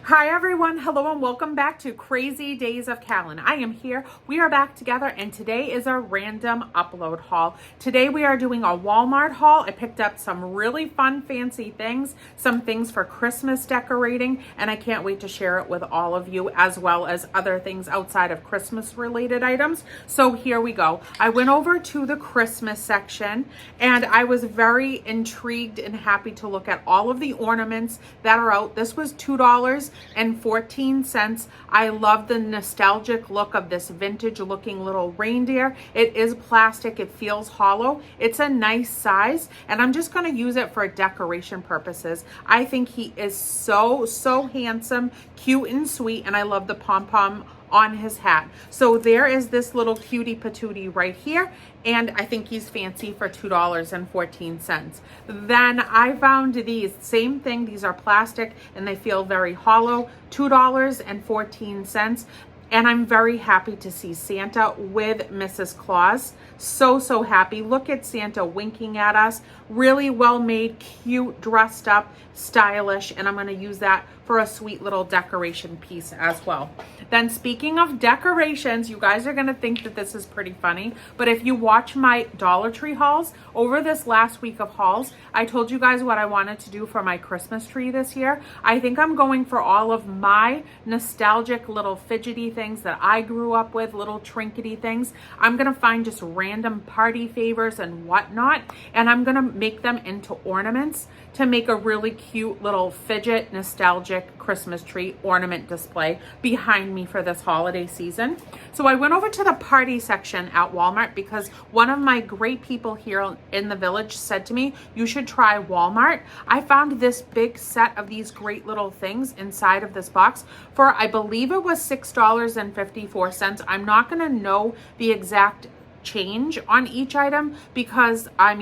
Hi everyone, hello and welcome back to Crazy Days of Callan. I am here, we are back together, and today is a random upload haul. Today we are doing a Walmart haul. I picked up some really fun fancy things, some things for Christmas decorating, and I can't wait to share it with all of you, as well as other things outside of Christmas related items. So here we go. I went over to the Christmas section and I was very intrigued and happy to look at all of the ornaments that are out. This was $2.14. I love the nostalgic look of this vintage looking little reindeer. It is plastic, it feels hollow. It's a nice size, and I'm just going to use it for decoration purposes. I think he is so handsome, cute and sweet, and I love the pom-pom on his hat. So there is this little cutie patootie right here, and I think he's fancy for $2.14. Then I found these, same thing, these are plastic and they feel very hollow, $2.14. And I'm very happy to see Santa with Mrs. Claus. So happy. Look at Santa winking at us. Really well made, cute, dressed up, stylish. And I'm going to use that for a sweet little decoration piece as well. Then speaking of decorations, you guys are going to think that this is pretty funny. But if you watch my Dollar Tree hauls, over this last week of hauls, I told you guys what I wanted to do for my Christmas tree this year. I think I'm going for all of my nostalgic little fidgety things that I grew up with, little trinkety things. I'm going to find just random party favors and whatnot, and I'm going to make them into ornaments to make a really cute little fidget nostalgic Christmas tree ornament display behind me for this holiday season. So I went over to the party section at Walmart because one of my great people here in the village said to me, you should try Walmart. I found this big set of these great little things inside of this box for, I believe it was $6.54. I'm not going to know the exact change on each item because I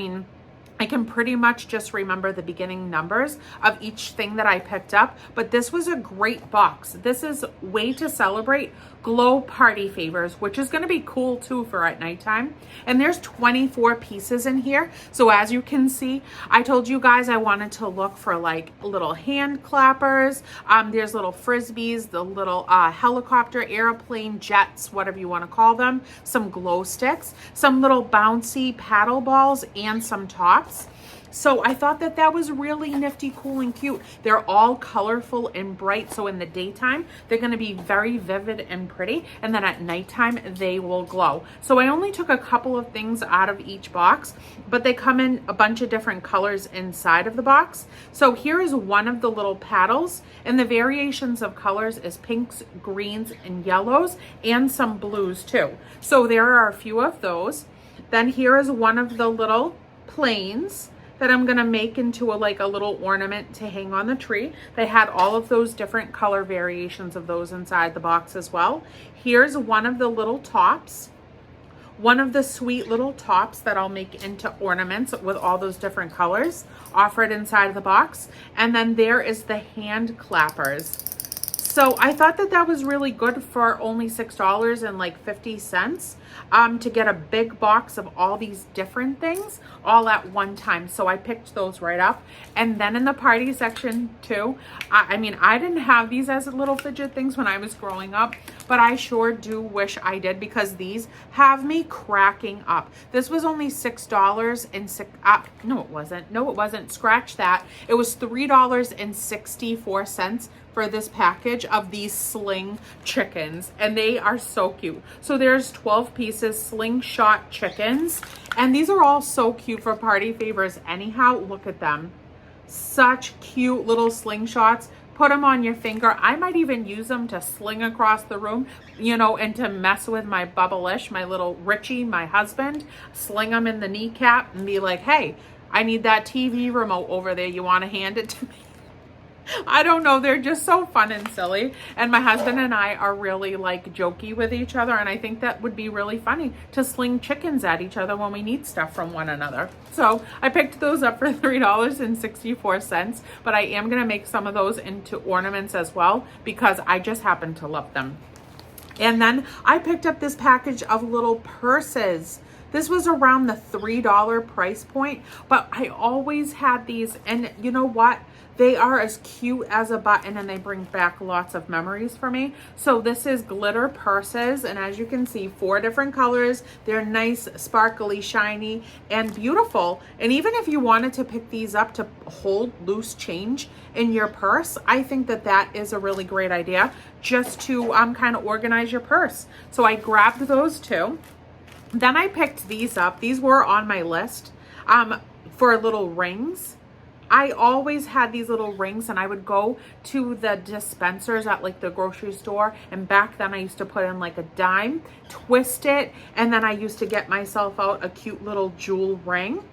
can pretty much just remember the beginning numbers of each thing that I picked up, but this was a great box. This is way to celebrate glow party favors, which is going to be cool too for at nighttime. And there's 24 pieces in here. So as you can see, I told you guys I wanted to look for like little hand clappers. There's little frisbees, the little helicopter, airplane, jets, whatever you want to call them, some glow sticks, some little bouncy paddle balls, and some tops. So I thought that that was really nifty, cool, and cute. They're all colorful and bright. So in the daytime, they're going to be very vivid and pretty. And then at nighttime, they will glow. So I only took a couple of things out of each box, but they come in a bunch of different colors inside of the box. So here is one of the little paddles, and the variations of colors is pinks, greens, and yellows, and some blues too. So there are a few of those. Then here is one of the little planes that I'm gonna make into a little ornament to hang on the tree. They had all of those different color variations of those inside the box as well. Here's one of the little tops, one of the sweet little tops that I'll make into ornaments with all those different colors offered inside the box. And then there is the hand clappers. So I thought that that was really good for only $6.50 to get a big box of all these different things all at one time. So I picked those right up. And then in the party section too, I didn't have these as little fidget things when I was growing up, but I sure do wish I did because these have me cracking up. This was only $6.06. No, it wasn't. No, it wasn't. Scratch that. It was $3.64 for this package of these sling chickens, and they are so cute. So there's 12 pieces slingshot chickens, and these are all so cute for party favors anyhow. Look at them, such cute little slingshots. Put them on your finger. I might even use them to sling across the room, and to mess with my Bubblish, my little Richie, my husband. Sling them in the kneecap and be like, hey, I need that TV remote over there. You want to hand it to me? I don't know. They're just so fun and silly. And my husband and I are really jokey with each other. And I think that would be really funny to sling chickens at each other when we need stuff from one another. So I picked those up for $3.64. But I am going to make some of those into ornaments as well because I just happen to love them. And then I picked up this package of little purses. This was around the $3 price point, but I always had these, and you know what? They are as cute as a button, and they bring back lots of memories for me. So this is glitter purses, and as you can see, 4 different colors. They're nice, sparkly, shiny, and beautiful. And even if you wanted to pick these up to hold loose change in your purse, I think that that is a really great idea, just to kind of organize your purse. So I grabbed those too. Then I picked these up. These were on my list for little rings. I always had these little rings, and I would go to the dispensers at like the grocery store, and back then I used to put in like a dime, twist it, and then I used to get myself out a cute little jewel ring.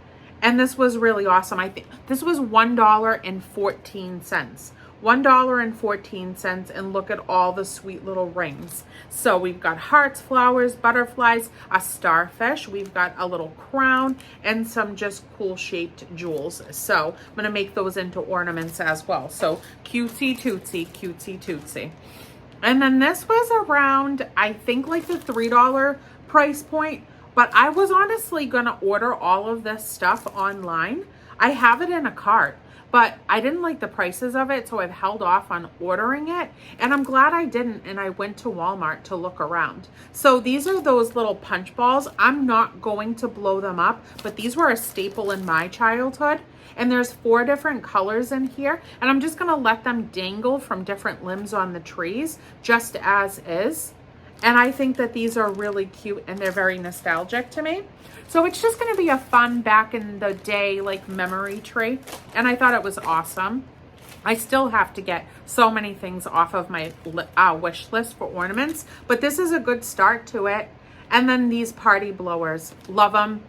And this was really awesome. I think this was $1.14. $1.14, and look at all the sweet little rings. So we've got hearts, flowers, butterflies, a starfish, we've got a little crown, and some just cool shaped jewels. So I'm gonna make those into ornaments as well. So cutesy tootsy, cutesy tootsy. And then this was around, I think, like the $3 price point, but I was honestly gonna order all of this stuff online. I have it in a cart, but I didn't like the prices of it, so I've held off on ordering it, and I'm glad I didn't, and I went to Walmart to look around. So these are those little punch balls. I'm not going to blow them up, but these were a staple in my childhood, and there's 4 different colors in here, and I'm just gonna let them dangle from different limbs on the trees, just as is. And I think that these are really cute, and they're very nostalgic to me. So it's just going to be a fun back in the day like memory tree, and I thought it was awesome. I still have to get so many things off of my wish list for ornaments, but this is a good start to it. And then these party blowers, love them,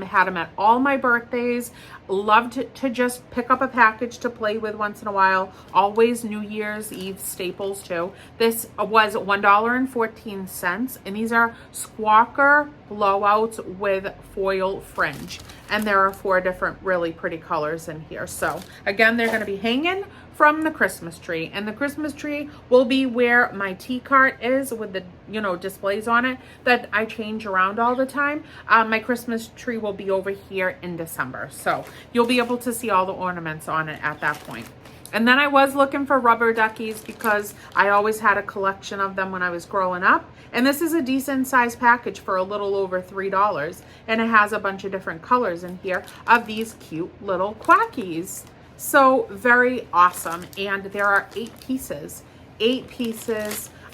had them at all my birthdays. Loved to just pick up a package to play with once in a while. Always New Year's Eve staples too. This was $1.14, and these are squawker blowouts with foil fringe. And there are 4 different really pretty colors in here. So again, they're gonna be hanging from the Christmas tree, and the Christmas tree will be where my tea cart is with the, you know, displays on it that I change around all the time. My Christmas tree will be over here in December, so you'll be able to see all the ornaments on it at that point. And then I was looking for rubber duckies because I always had a collection of them when I was growing up, and this is a decent sized package for a little over $3, and it has a bunch of different colors in here of these cute little quackies. So very awesome. And there are 8 pieces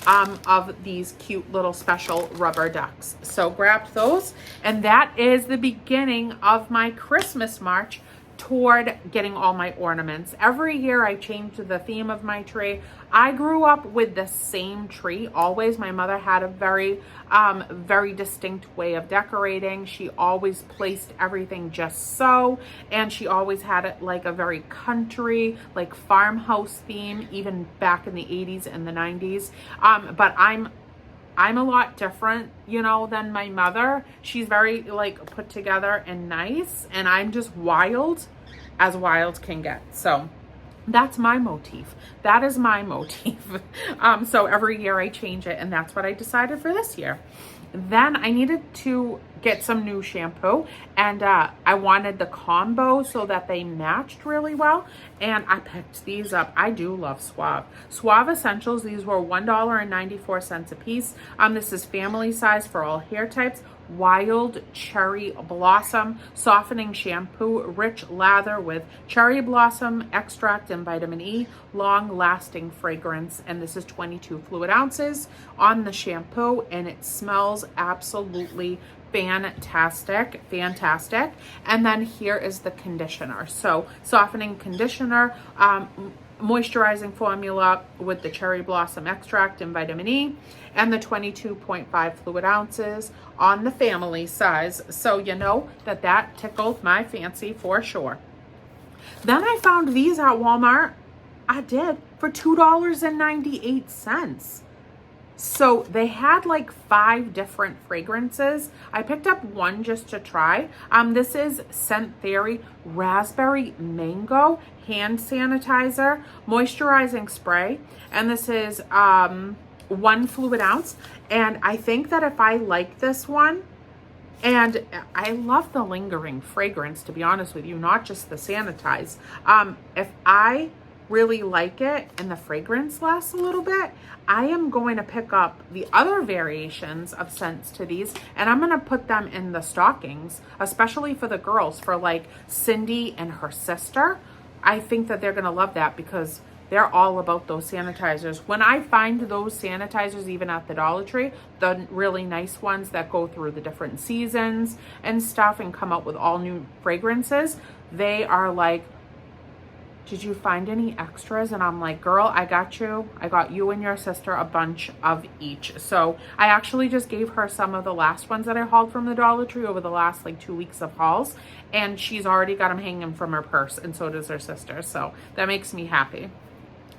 of these cute little special rubber ducks. So grab those, and that is the beginning of my Christmas march toward getting all my ornaments. Every year I change the theme of my tree. I grew up with the same tree always. My mother had a very distinct way of decorating. She always placed everything just so, and she always had it like a very country, like farmhouse theme, even back in the 80s and the 90s. But I'm a lot different, you know, than my mother. She's very like put together and nice, and I'm just wild as wild can get. So that's my motif. That is my motif. So every year I change it, and that's what I decided for this year. Then I needed to get some new shampoo, and I wanted the combo so that they matched really well, and I picked these up. I do love Suave Essentials. These were $1.94 a piece. This is family size for all hair types. Wild Cherry Blossom Softening Shampoo, rich lather with cherry blossom extract and vitamin E, long lasting fragrance. And this is 22 fluid ounces on the shampoo, and it smells absolutely fantastic. And then here is the conditioner. So softening conditioner, moisturizing formula with the cherry blossom extract and vitamin E, and the 22.5 fluid ounces on the family size. So you know that tickled my fancy for sure. Then I found these at Walmart. I did, for $2.98. So they had like 5 different fragrances. I picked up one just to try. This is Scent Theory Raspberry Mango Hand Sanitizer Moisturizing Spray. And this is 1 fluid ounce. And I think that if I like this one, And I love the lingering fragrance, to be honest with you, not just the sanitize. If I really like it and the fragrance lasts a little bit, I am going to pick up the other variations of scents to these, and I'm going to put them in the stockings, especially for the girls, for like Cindy and her sister. I think that they're going to love that because they're all about those sanitizers. When I find those sanitizers, even at the Dollar Tree, the really nice ones that go through the different seasons and stuff and come out with all new fragrances, they are like, did you find any extras? And I'm like, girl, I got you. I got you and your sister a bunch of each. So I actually just gave her some of the last ones that I hauled from the Dollar Tree over the last like 2 weeks of hauls. And she's already got them hanging from her purse, and so does her sister. So that makes me happy.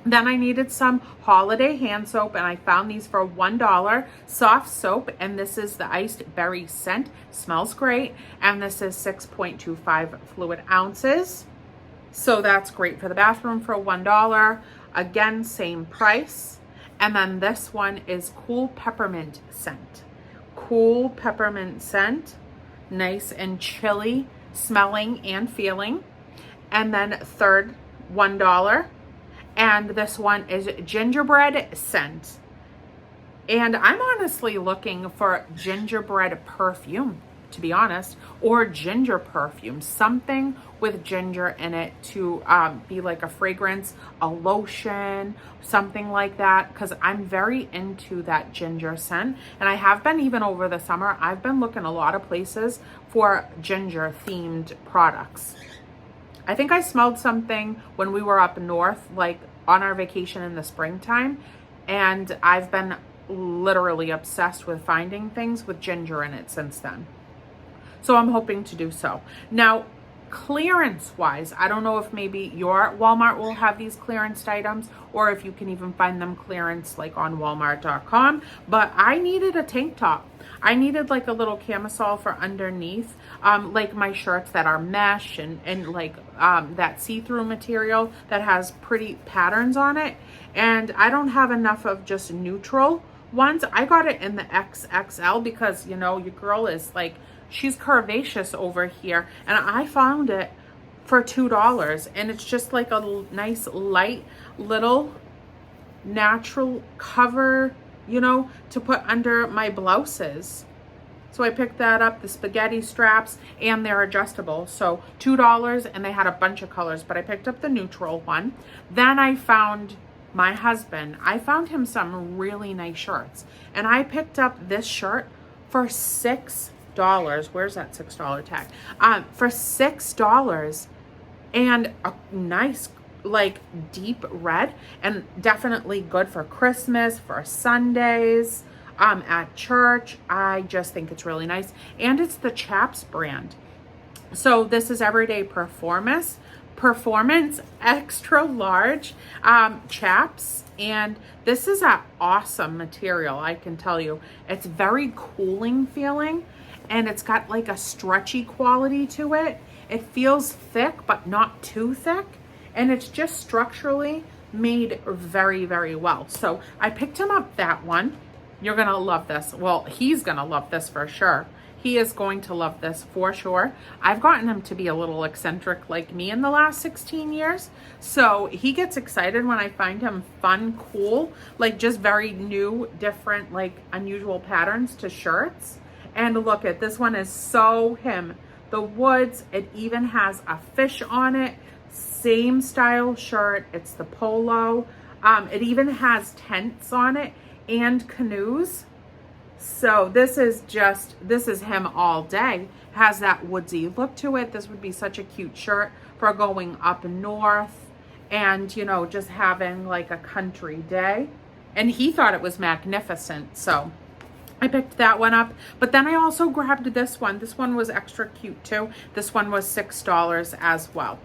Then I needed some holiday hand soap, and I found these for $1. Soft soap, and this is the iced berry scent. Smells great. And this is 6.25 fluid ounces. So that's great for the bathroom for $1. Again, same price. And then this one is cool peppermint scent. Cool peppermint scent. Nice and chilly smelling and feeling. And then third, $1. And this one is gingerbread scent. And I'm honestly looking for gingerbread perfume, to be honest, or ginger perfume, something with ginger in it to be like a fragrance, a lotion, something like that, because I'm very into that ginger scent. And I have been, even over the summer, I've been looking a lot of places for ginger themed products. I think I smelled something when we were up north, like on our vacation in the springtime, and I've been literally obsessed with finding things with ginger in it since then. So I'm hoping to do so. Now, clearance wise, I don't know if maybe your Walmart will have these clearance items, or if you can even find them clearance like on walmart.com, but I needed a tank top. I needed like a little camisole for underneath, like my shirts that are mesh and like that see-through material that has pretty patterns on it. And I don't have enough of just neutral ones. I got it in the XXL because, you know, your girl is like, she's curvaceous over here, and I found it for $2, and it's just like a nice light little natural cover, you know, to put under my blouses. So I picked that up, the spaghetti straps, and they're adjustable. So $2, and they had a bunch of colors, but I picked up the neutral one. Then I found my husband, I found him some really nice shirts, and I picked up this shirt for $6. Where's that $6 tag? For $6, and a nice like deep red, and definitely good for Christmas, for Sundays, at church. I just think it's really nice, and it's the Chaps brand. So this is Everyday Performance extra large Chaps, and this is an awesome material. I can tell you, it's very cooling feeling, and it's got like a stretchy quality to it. It feels thick, but not too thick. And it's just structurally made very, very well. So I picked him up that one. You're gonna love this. Well, he's gonna love this for sure. He is going to love this for sure. I've gotten him to be a little eccentric like me in the last 16 years. So he gets excited when I find him fun, cool, like just very new, different, like unusual patterns to shirts. And look at this one, is so him. The woods, it even has a fish on it. Same style shirt. It's the polo. It even has tents on it and canoes. So this is him all day. Has that woodsy look to it. This would be such a cute shirt for going up north and, you know, just having like a country day. And he thought it was magnificent. So I picked that one up, but then I also grabbed this one. This one was extra cute too. This one was $6 as well.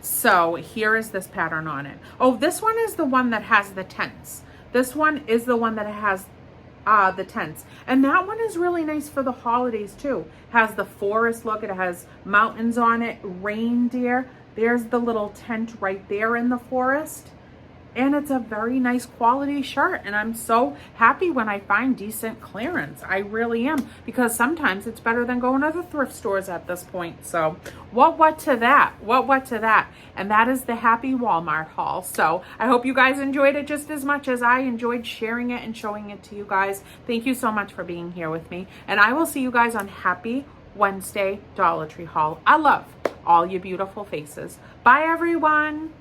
So here is this pattern on it. Oh, this one is the one that has the tents. This one is the one that has the tents. And that one is really nice for the holidays too. Has the forest look. It has mountains on it, reindeer. There's the little tent right there in the forest. And it's a very nice quality shirt. And I'm so happy when I find decent clearance. I really am, because sometimes it's better than going to the thrift stores at this point. So what to that? What to that? And that is the Happy Walmart haul. So I hope you guys enjoyed it just as much as I enjoyed sharing it and showing it to you guys. Thank you so much for being here with me. And I will see you guys on Happy Wednesday Dollar Tree haul. I love all you beautiful faces. Bye, everyone.